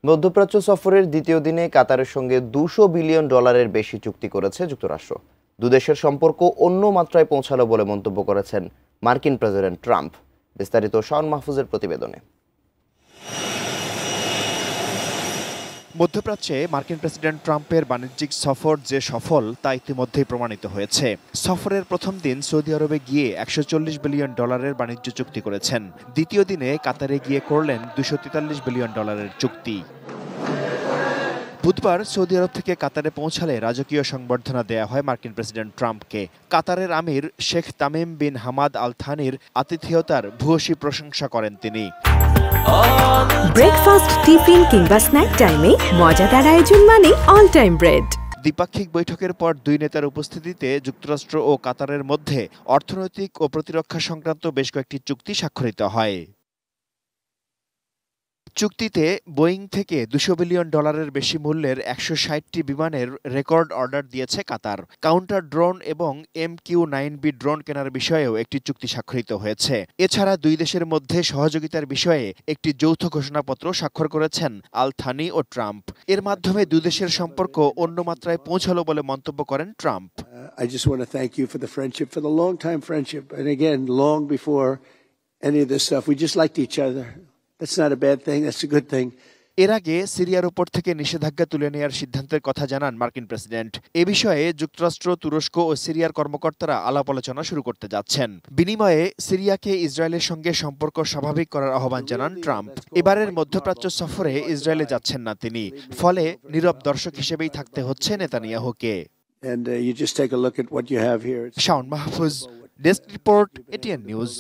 মধ্যপ্রাচ্য সফরের দ্বিতীয় দিনে কাতারের সঙ্গে $200 বিলিয়ন বেশি চুক্তি করেছে যুক্তরাষ্ট্র। দুদেশের সম্পর্ক অন্য মাত্রায় পৌঁছালো বলে মন্তব্য করেছেন মার্কিন প্রেসিডেন্ট ট্রাম্প। বিস্তারিত শাওন মাহফুজের প্রতিবেদনে। মধ্যপ্রাচ্যে মার্কিন প্রেসিডেন্ট ট্রাম্পের বাণিজ্যিক সফর যে সফল তা ইতিমধ্যেই প্রমাণিত হয়েছে। সফরের প্রথম দিন সৌদি আরবে গিয়ে $140 বিলিয়ন বাণিজ্য চুক্তি করেছেন। দ্বিতীয় দিনে কাতারে গিয়ে করলেন $243 বিলিয়ন চুক্তি। বুধবার সৌদি আরব থেকে কাতারে পৌঁছালে রাজকীয় সংবর্ধনা দেয়া হয় মার্কিন প্রেসিডেন্ট ট্রাম্পকে। কাতারের আমির Sheikh Tamim bin Hamad Al থানির আতিথেয়তার ভূয়সী প্রশংসা করেন তিনি। ব্রেকফাস্ট, টিফিন কিংবা স্ন্যাক টাইমে মজাদার আয়োজন মানে অল টাইম ব্রেড। দ্বিপাক্ষিক বৈঠকের পর দুই নেতার উপস্থিতিতে যুক্তরাষ্ট্র ও কাতারের মধ্যে অর্থনৈতিক ও প্রতিরক্ষা সংক্রান্ত বেশ কয়েকটি চুক্তি স্বাক্ষরিত হয়। চুক্তিতে বোয়িং থেকে $200 বিলিয়ন বেশি মূল্যের 160টি বিমানের রেকর্ড অর্ডার দিয়েছে কাতার। কাউন্টার ড্রোন এবং MQ-9B ড্রোন কেনার বিষয়েও একটি চুক্তি স্বাক্ষরিত হয়েছে। এছাড়া দুই দেশের মধ্যে সহযোগিতার বিষয়ে একটি যৌথ ঘোষণাপত্র স্বাক্ষর করেছেন আল থানি ও ট্রাম্প। এর মাধ্যমে দুই দেশের সম্পর্ক অন্য মাত্রায় পৌঁছালো বলে মন্তব্য করেন Trump. I just want to thank you for the friendship, for the long-time friendship. And again, long before any of this stuff, we just liked each other. That's not a bad thing, that's a good thing. এর আগে সিরিয়ার উপর থেকে নিষেধাজ্ঞা তুলে নেওয়ার সিদ্ধান্তের কথা জানান মার্কিন প্রেসিডেন্ট। এ বিষয়ে যুক্তরাষ্ট্র, তুরস্ক ও সিরিয়ার কর্মকর্তারা আলাপ আলোচনা শুরু করতে যাচ্ছেন। বিনিময়ে সিরিয়াকে ইসরায়েলের সঙ্গে সম্পর্ক স্বাভাবিক করার আহ্বান জানান ট্রাম্প। এবারের মধ্যপ্রাচ্য সফরে ইসরায়েলে যাচ্ছেন না তিনি, ফলে নীরব দর্শক হিসেবেই থাকতে হচ্ছে নেতানিয়াহুকে। You just take a look at what you have here. Shaon Mahfuz, desk report, ATN news.